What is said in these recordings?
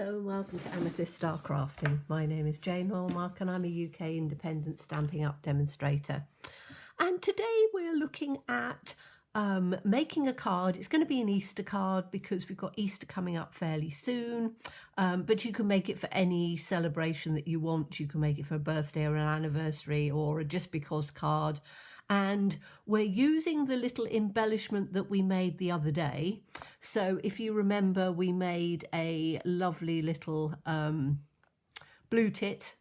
Hello and welcome to Amethyst Star Crafting. My name is Jane Hallmark and I'm a UK independent Stampin' Up demonstrator. And today we're looking at making a card. It's going to be an Easter card because we've got Easter coming up fairly soon, but you can make it for any celebration that you want. You can make it for a birthday or an anniversary or a just because card. And we're using the little embellishment that we made the other day. So if you remember, we made a lovely little blue tit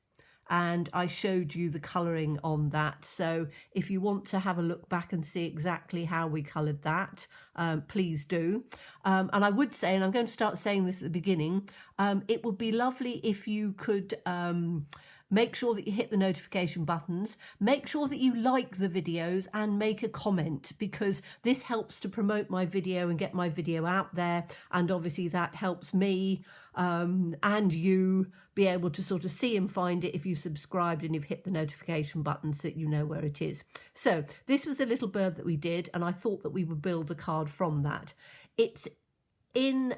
and I showed you the colouring on that. So if you want to have a look back and see exactly how we coloured that, please do. And I would say, and I'm going to start saying this at the beginning, it would be lovely if you could make sure that you hit the notification buttons, make sure that you like the videos and make a comment, because this helps to promote my video and get my video out there. And obviously that helps me and you be able to sort of see and find it if you've subscribed and you've hit the notification button so that you know where it is. So this was a little bird that we did, and I thought that we would build a card from that. It's in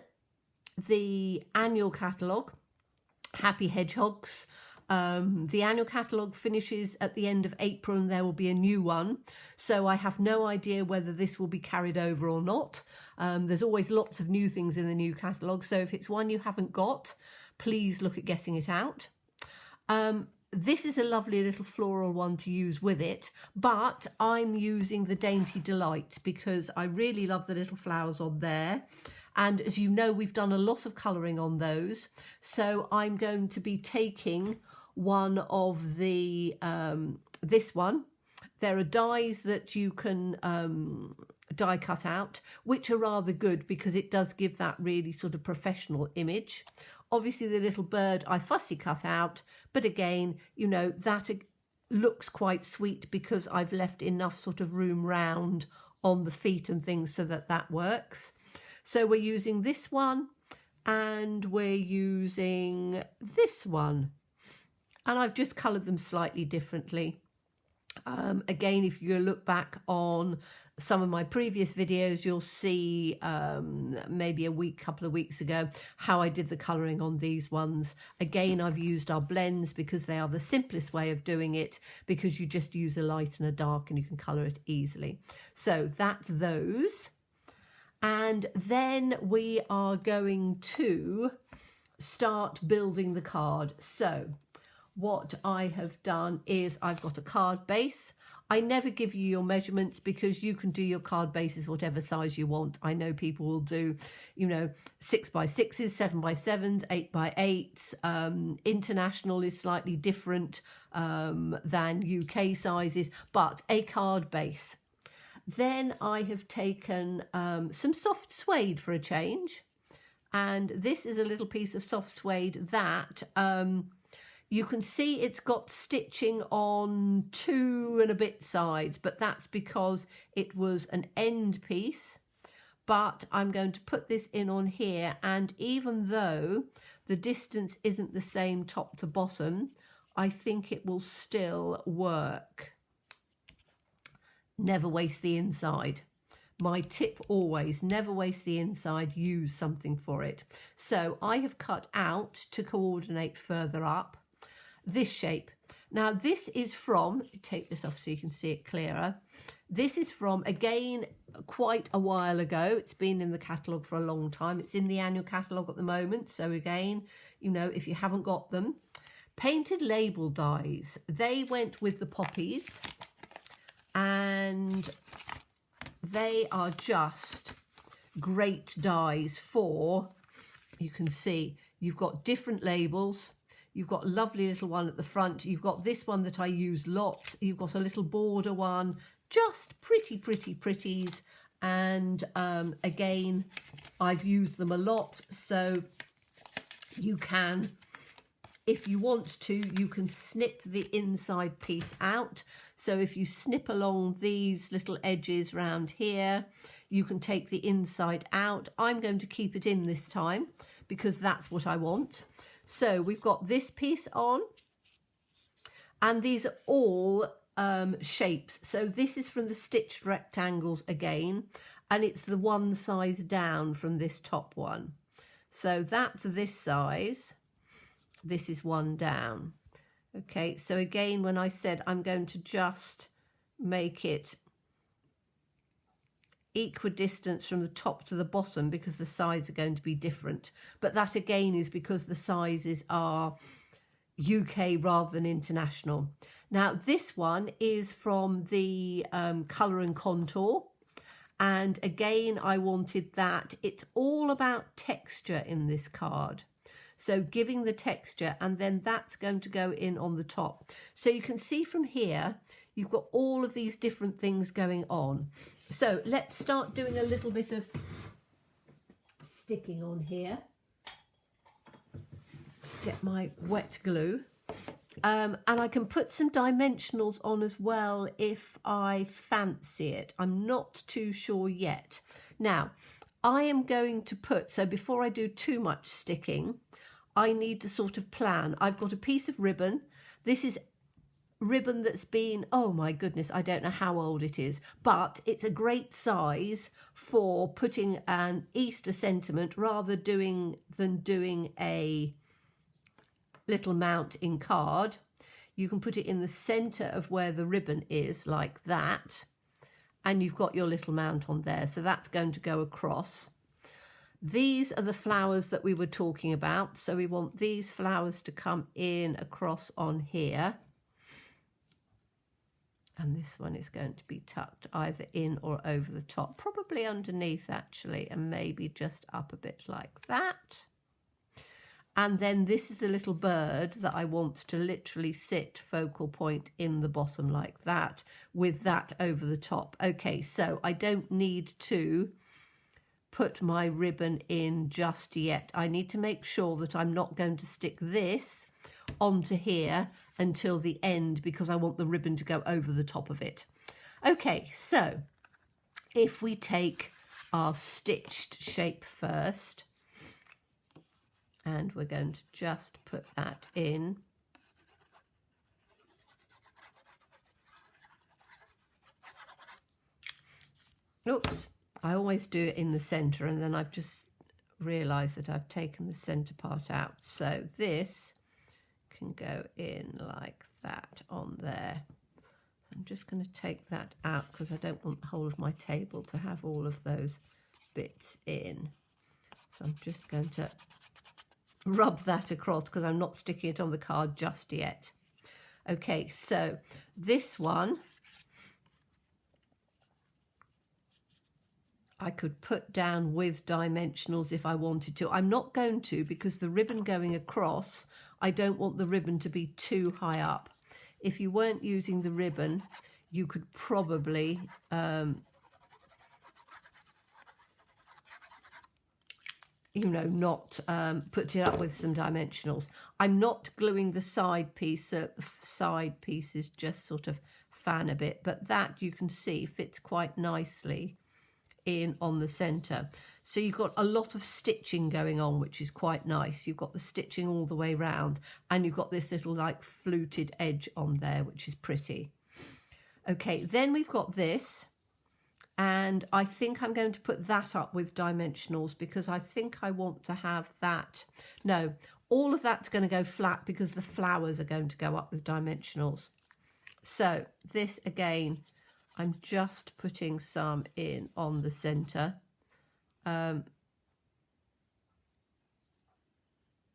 the annual catalogue, Happy Hedgehogs. The annual catalogue finishes at the end of April and there will be a new one. So I have no idea whether this will be carried over or not. There's always lots of new things in the new catalogue. So if it's one you haven't got, please look at getting it out. This is a lovely little floral one to use with it, but I'm using the Dainty Delight because I really love the little flowers on there. And as you know, we've done a lot of colouring on those. So I'm going to be taking one of the, this one. There are dies that you can die cut out, which are rather good because it does give that really sort of professional image. Obviously the little bird I fussy cut out, but again, you know, that looks quite sweet because I've left enough sort of room round on the feet and things so that that works. So we're using this one and we're using this one. And I've just coloured them slightly differently. Again, if you look back on some of my previous videos, you'll see maybe a couple of weeks ago, how I did the colouring on these ones. Again, I've used our blends because they are the simplest way of doing it, because you just use a light and a dark and you can colour it easily. So that's those. And then we are going to start building the card. So what I have done is I've got a card base. I never give you your measurements because you can do your card bases whatever size you want. I know people will do, you know, 6x6s, 7x7s, 8x8s. International is slightly different than UK sizes, but a card base. Then I have taken some soft suede for a change. And this is a little piece of soft suede that you can see it's got stitching on 2 and a bit sides, but that's because it was an end piece. But I'm going to put this in on here, and even though the distance isn't the same top to bottom, I think it will still work. Never waste the inside. My tip always, never waste the inside, use something for it. So I have cut out, to coordinate further up, this shape. Now this is from, take this off so you can see it clearer. This is from, again, quite a while ago. It's been in the catalogue for a long time. It's in the annual catalogue at the moment. So again, you know, if you haven't got them. Painted label dies. They went with the poppies. And they are just great dies for, you can see, you've got different labels. You've got a lovely little one at the front. You've got this one that I use lots. You've got a little border one, just pretty pretties. And again, I've used them a lot. So you can, if you want to, you can snip the inside piece out. So if you snip along these little edges around here, you can take the inside out. I'm going to keep it in this time because that's what I want. So we've got this piece on, and these are all shapes. So this is from the stitched rectangles again, and it's the one size down from this top one. So that's this size. This is one down. Okay, so again, when I said I'm going to just make it equidistant from the top to the bottom because the sides are going to be different, but that again is because the sizes are UK rather than international. Now this one is from the Colour and Contour, and again I wanted that. It's all about texture in this card, so giving the texture, and then that's going to go in on the top. So you can see from here you've got all of these different things going on. So let's start doing a little bit of sticking on here. Get my wet glue. And I can put some dimensionals on as well if I fancy it. I'm not too sure yet. Now, I am going to put, so before I do too much sticking, I need to sort of plan. I've got a piece of ribbon. This is ribbon that's been, oh my goodness, I don't know how old it is, but it's a great size for putting an Easter sentiment rather than doing a little mounting card. You can put it in the center of where the ribbon is like that, and you've got your little mount on there. So that's going to go across. These are the flowers that we were talking about. So we want these flowers to come in across on here. And this one is going to be tucked either in or over the top, probably underneath actually, and maybe just up a bit like that. And then this is a little bird that I want to literally sit focal point in the bottom like that, with that over the top. Okay, so I don't need to put my ribbon in just yet. I need to make sure that I'm not going to stick this onto here until the end because I want the ribbon to go over the top of it. Okay, so if we take our stitched shape first, and we're going to just put that in. Oops, I always do it in the center, and then I've just realized that I've taken the center part out. So this can go in like that on there. So I'm just going to take that out because I don't want the whole of my table to have all of those bits in. So I'm just going to rub that across because I'm not sticking it on the card just yet. Okay, so this one I could put down with dimensionals if I wanted to. I'm not going to because the ribbon going across, I don't want the ribbon to be too high up. If you weren't using the ribbon, you could probably you know, not put it up with some dimensionals. I'm not gluing the side piece, so the side pieces just sort of fan a bit, but that you can see fits quite nicely in on the center. So you've got a lot of stitching going on, which is quite nice. You've got the stitching all the way round, and you've got this little like fluted edge on there, which is pretty. Okay, then we've got this. And I think I'm going to put that up with dimensionals because I think I want to have that. No, all of that's going to go flat because the flowers are going to go up with dimensionals. So this again, I'm just putting some in on the center.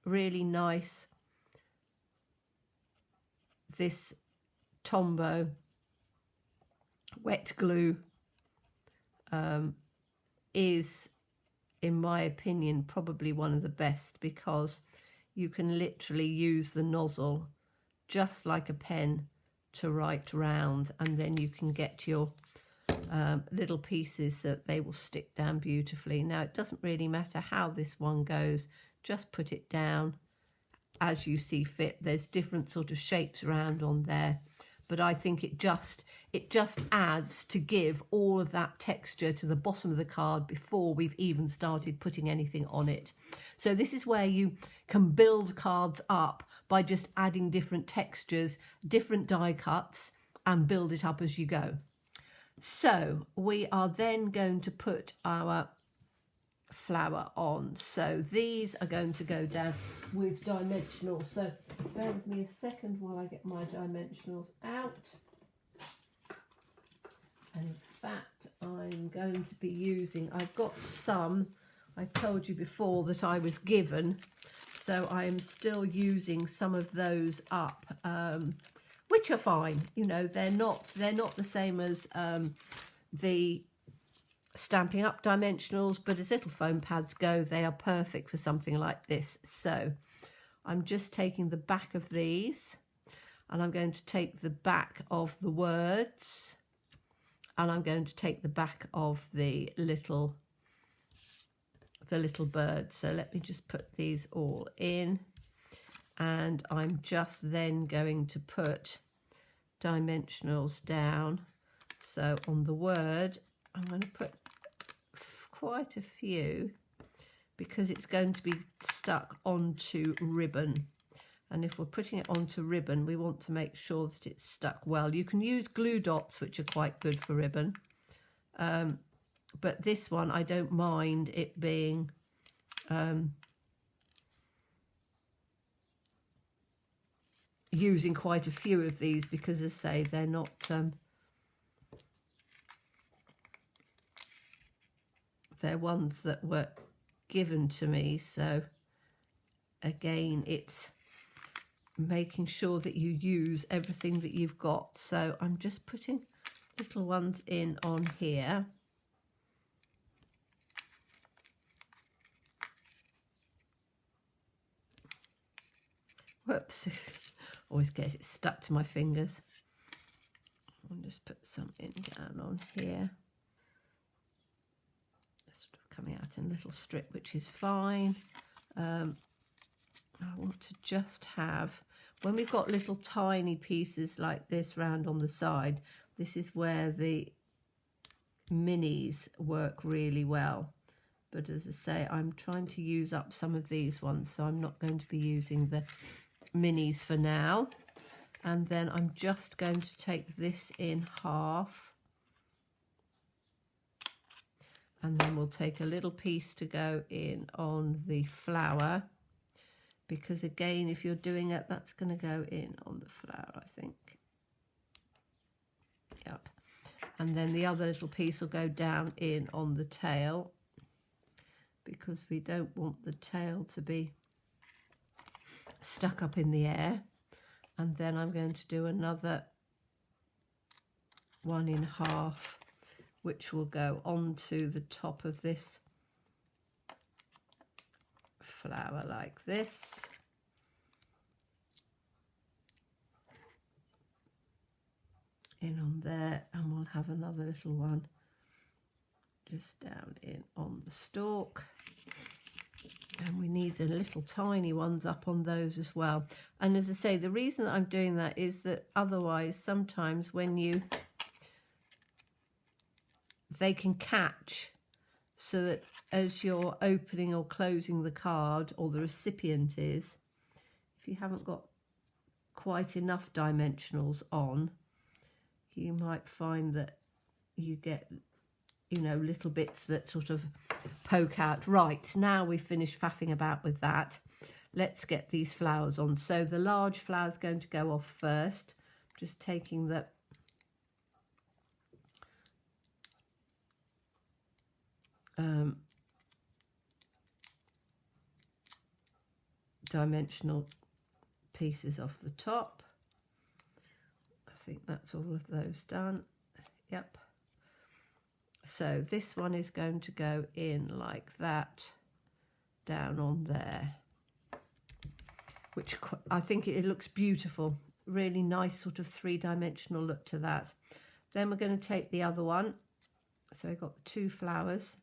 Really nice. This Tombow wet glue is, in my opinion, probably one of the best because you can literally use the nozzle just like a pen to write round, and then you can get your little pieces that they will stick down beautifully. Now it doesn't really matter how this one goes, just put it down as you see fit. There's different sort of shapes around on there, but I think it just adds to give all of that texture to the bottom of the card before we've even started putting anything on it. So this is where you can build cards up by just adding different textures, different die cuts, and build it up as you go. So we are then going to put our flower on. So these are going to go down with dimensionals. So bear with me a second while I get my dimensionals out. And in fact, I'm going to be using, I've got some, I told you before that I was given, so I am still using some of those up, which are fine. You know, they're not the same as the Stampin' Up dimensionals, but as little foam pads go, they are perfect for something like this. So I'm just taking the back of these, and I'm going to take the back of the words, and I'm going to take the back of the little bird. So let me just put these all in, and I'm just then going to put dimensionals down. So on the word, I'm going to put quite a few because it's going to be stuck onto ribbon. And if we're putting it onto ribbon, we want to make sure that it's stuck well. You can use glue dots, which are quite good for ribbon. But this one, I don't mind it being using quite a few of these because, as I say, they're not they're ones that were given to me. So again, it's making sure that you use everything that you've got. So I'm just putting little ones in on here. Whoops, always get it stuck to my fingers. I'll just put some in down on here. Sort of coming out in a little strip, which is fine. I want to just have, when we've got little tiny pieces like this round on the side, this is where the minis work really well. But as I say, I'm trying to use up some of these ones, so I'm not going to be using the minis for now. And then I'm just going to take this in half, and then we'll take a little piece to go in on the flower, because again, if you're doing it, that's going to go in on the flower, I think. Yep. And then the other little piece will go down in on the tail, because we don't want the tail to be stuck up in the air. And then I'm going to do another one in half, which will go onto the top of this flower like this. In on there, and we'll have another little one just down in on the stalk. And we need the little tiny ones up on those as well. And as I say, the reason that I'm doing that is that otherwise sometimes when they can catch, so that as you're opening or closing the card, or the recipient is, if you haven't got quite enough dimensionals on, you might find that you get, you know, little bits that sort of poke out. Right, now we've finished faffing about with that. Let's get these flowers on. So the large flower is going to go off first. Just taking the dimensional pieces off the top. I think that's all of those done. Yep. So this one is going to go in like that, down on there, which I think it looks beautiful. Really nice sort of three-dimensional look to that. Then we're going to take the other one. So I've got the two flowers.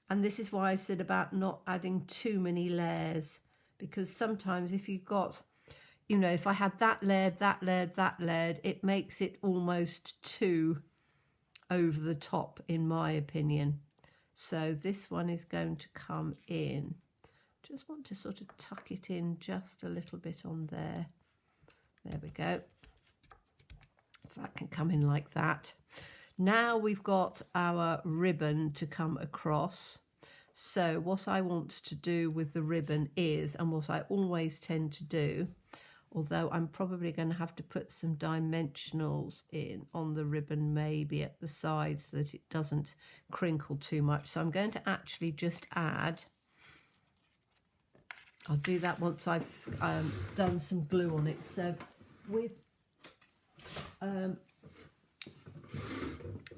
And this is why I said about not adding too many layers, because sometimes if you've got, you know, if I had that layered, that layered, that layered, it makes it almost too over the top, in my opinion. So this one is going to come in. Just want to sort of tuck it in just a little bit on there. There we go. So that can come in like that. Now we've got our ribbon to come across. So what I want to do with the ribbon is, and what I always tend to do, although I'm probably going to have to put some dimensionals in on the ribbon, maybe at the sides, so that it doesn't crinkle too much. So I'm going to actually just add, I'll do that once I've done some glue on it. So with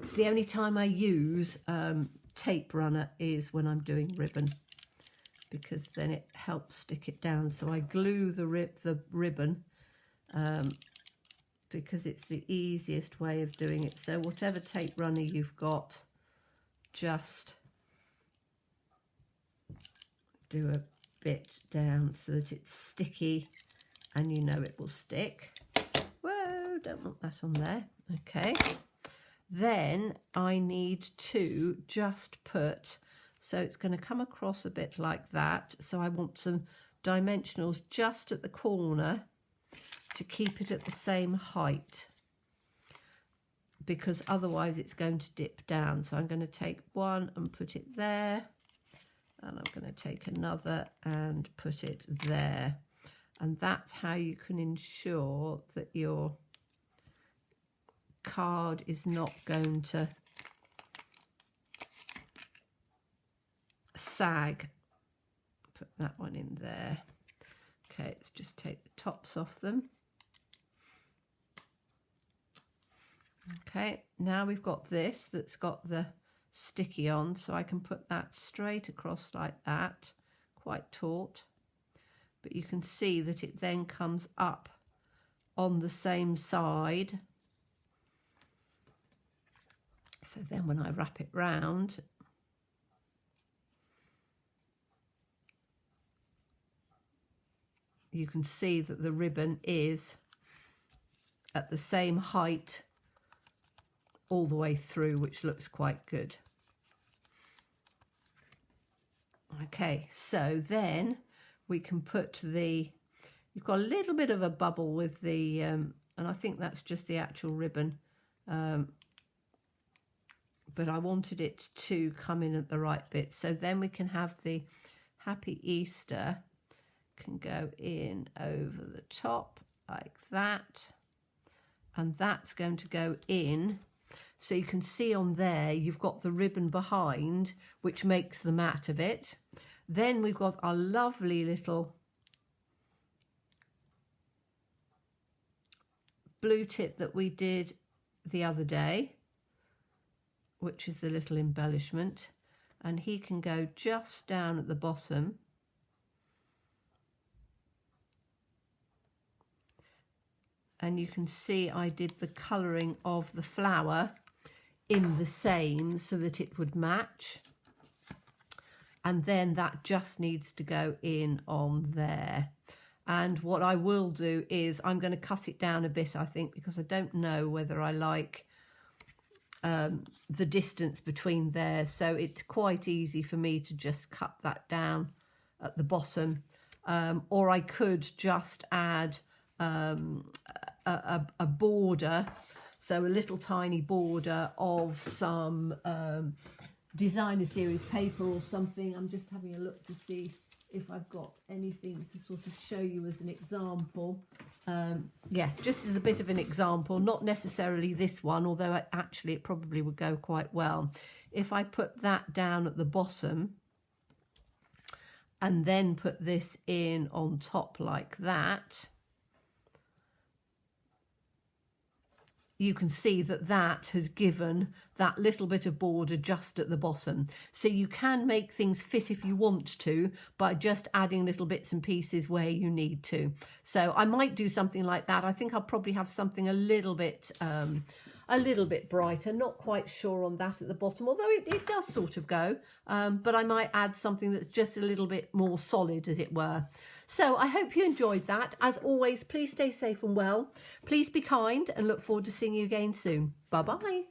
it's the only time I use tape runner is when I'm doing ribbon, because then it helps stick it down. So I glue the ribbon because it's the easiest way of doing it. So whatever tape runner you've got, just do a bit down so that it's sticky and you know it will stick. Whoa, don't want that on there. Okay, then I need to just put, so it's going to come across a bit like that. So I want some dimensionals just at the corner to keep it at the same height, because otherwise it's going to dip down. So I'm going to take one and put it there, and I'm going to take another and put it there. And that's how you can ensure that your card is not going to sag. Put that one in there. Okay, let's just take the tops off them. Okay, now we've got this that's got the sticky on, so I can put that straight across like that, quite taut, but you can see that it then comes up on the same side. So then when I wrap it round, you can see that the ribbon is at the same height all the way through, which looks quite good. Okay, so then we can put the, you've got a little bit of a bubble with the, and I think that's just the actual ribbon, but I wanted it to come in at the right bit. So then we can have the Happy Easter can go in over the top like that, and that's going to go in. So you can see on there you've got the ribbon behind, which makes the mat of it. Then we've got our lovely little blue tip that we did the other day, which is the little embellishment, and he can go just down at the bottom. And you can see I did the colouring of the flower in the same so that it would match. And then that just needs to go in on there. And what I will do is I'm going to cut it down a bit, I think, because I don't know whether I like the distance between there. So it's quite easy for me to just cut that down at the bottom. Or I could just add a border, so a little tiny border of some designer series paper or something. I'm just having a look to see if I've got anything to sort of show you as an example. Yeah, just as a bit of an example, not necessarily this one, although actually it probably would go quite well. If I put that down at the bottom and then put this in on top like that, you can see that that has given that little bit of border just at the bottom. So you can make things fit if you want to by just adding little bits and pieces where you need to. So I might do something like that. I think I'll probably have something a little bit brighter. Not quite sure on that at the bottom, although it does sort of go. But I might add something that's just a little bit more solid, as it were. So I hope you enjoyed that. As always, please stay safe and well. Please be kind, and look forward to seeing you again soon. Bye-bye.